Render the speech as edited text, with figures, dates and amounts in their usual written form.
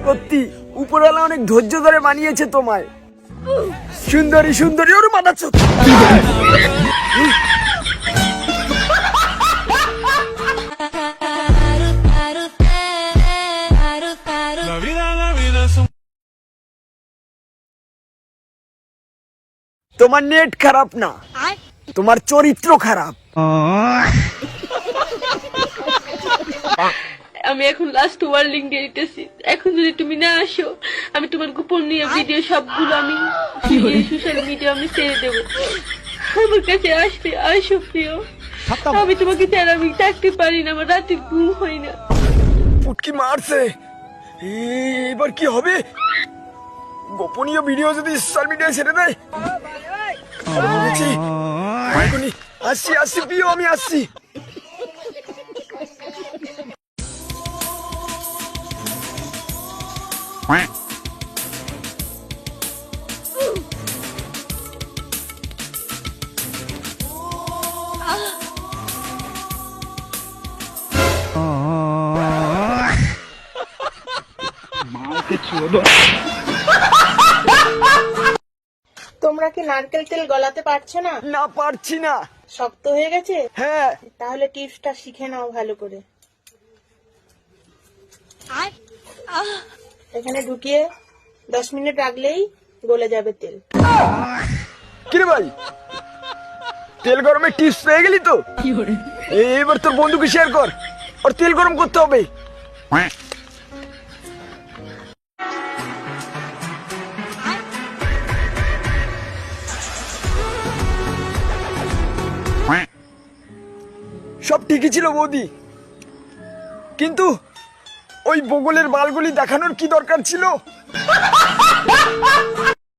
সত্যি উপরওয়ালা অনেক ধৈর্য ধরে বানিয়েছে তোমায়। সুন্দরী সুন্দরী ওর মানাচ্ছ। তোমার নেট খারাপ না, তোমার চরিত্র খারাপ। আমি এখন লাস্ট ওয়ার্নিং দিয়ে দিতেছি, এখন যদি তুমি না আসো আমি তোমার গোপন নিয়ে ভিডিও সবগুলো আমি সোশ্যাল মিডিয়া আমি ছেড়ে দেবো। আমার কাছে আসবে, আসো প্রিয়। আমি তোমাকে ছাড়া আমি থাকতে পারি না, আমার রাতে ঘুম হয় না। পুটকি মারছে, এবার কি হবে? গোপনীয় ভিডিও যদি সোশ্যাল মিডিয়ায় ছেড়ে দেয়, এখনই আসছি আসছি প্রিয়, আমি আসছি। তোমরা কি নারকেল তেল গলাতে পারছো না? না পারছি না। শক্ত হয়ে গেছে? হ্যাঁ। তাহলে টিপসটা শিখে নাও ভালো করে। এখানে ঢুকিয়ে 10 মিনিট রাখলেই গলে যাবে তেল। কিরে ভাই, তেল গরমের টিপস পেয়ে গেলি তো? এবার তোর বন্ধুকে শেয়ার কর, আর তেল গরম করতে হবে। সব ঠিকই ছিল বৌদি, কিন্তু ওই বগলের বালগুলি দেখানোর কি দরকার ছিল?